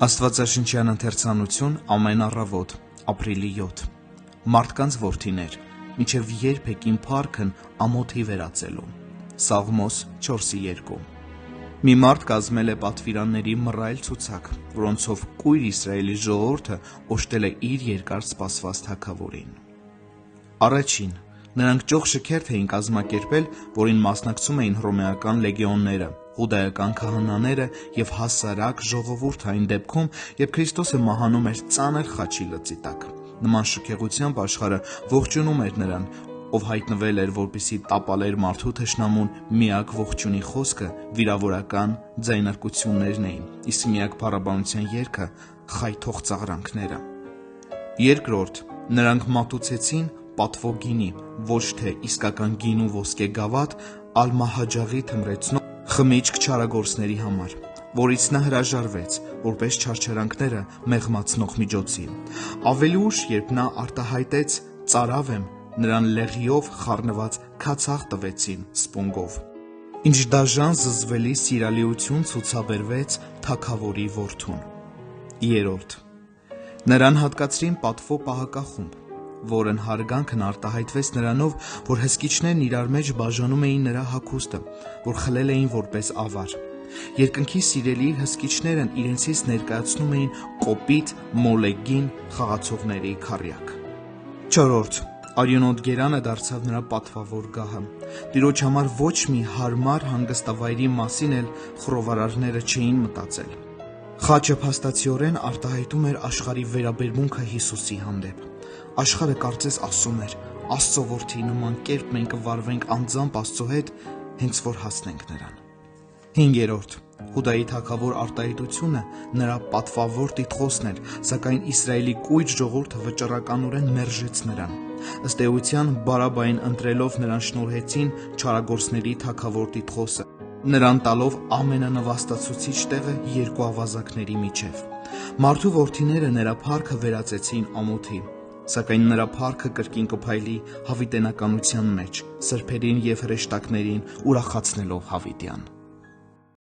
Աստվածաշնչյան ընթերցանություն ամեն առավոտ, ապրիլի 7 Մարդկանց որդիներ, մինչև երբեք իմ փառքն ամոթի վերածելու։ Սաղմոս 4:2 Մի մարդ կազմել է պատվիրանների մռայլ ցուցակ, որոնցով կույր Իսրայելի ժողովուրդը օժտել է իր երկար սպասված թագավորին։ Առաջին, նրանք ճոխ շքերթ էին կազմակերպել, որին մասնակցում էին հռոմեական լեգիոնները, հուդայական քահանաները և հասարակ ժողովուրդը այն դեպքում, երբ Քրիստոսը մահանում էր ծանր խաչի լծի տակ։ Նման շքեղությամբ աշխարհը ողջունում էր նրան, ով հայտնվել էր, որպեսզի տապալեր մարդու թշնամուն, միակ ողջունի խոսքը վիրավորական ձայնարկություններն էին, իսկ միակ փառաբանության երգը խայթող ծաղրանքները։ Երկրորդ, նրանք մատուցեցին պատվո գինի, ոչ թե իսկական գին ու ոսկե գավաթ, այլ մահաճաղի թմրեցնող խմիչք չարագործների համար, որից նա հրաժարվեց, որպես չարչարանքները մեղմացնող միջոցի։ Ավելի ուշ, երբ նա արտահայտեց «Ծարավ եմ», նրան լեղիով խառնված քացախ տվեցին սպունգով։ Ինչ դաժան զզվելի սիրալիություն ցուցաբերվեց թագավորի որդուն։ Երրորդ, նրան հատկացրին պատվո պահակախումբ, որն հարգանքն արտահայտվեց նրանով, որ հսկիչներն իրար մեջ բաժանում էին նրա հագուստը, որ խլել էին որպես ավար։ Երկնքի սիրելի հսկիչներն իրենցից ներկայացնում էին կոպիտ, մոլեգին խաղացողների քառյակ։ Չորրորդ, արյունոտ գերանը դարձավ նրա պատվավոր գահը։ Տիրոջ համար ոչ մի հարմար հանգստավայրի մասին էլ խռովարարները չէին մտածել։ Խաչը փաստացիորեն արտահայտում էր աշխարհի վերաբերմունքը Հիսուսի հանդեպ։ Աշխարհը կարծես ասում էր. Աստծո որդի, նման կերպ մենք կվարվենք անձամբ Աստծո հետ, հենց որ հասնենք նրան։ Հինգերորդ, Հուդայի թագավոր արտահայտությունը նրա պատվավոր տիտղոսն էր, սակայն Իսրայելի կույր ժողովուրդը վճռականորեն մերժեց նրան։ Ըստ էության, Բարաբային ընտրելով նրան շնորհեցին չարագործների թագավոր տիտղոսը, նրան տալով ամենանվաստացուցիչ տեղը երկու ավազակների միջև։ Մարդու որդիները նրա փառքը վերածեցին ամոթի, սակայն նրա փառքը կրկին կփայլի հավիտենականության մեջ, սրբերին և հրեշտակներին ուրախացնելով հավիտյան։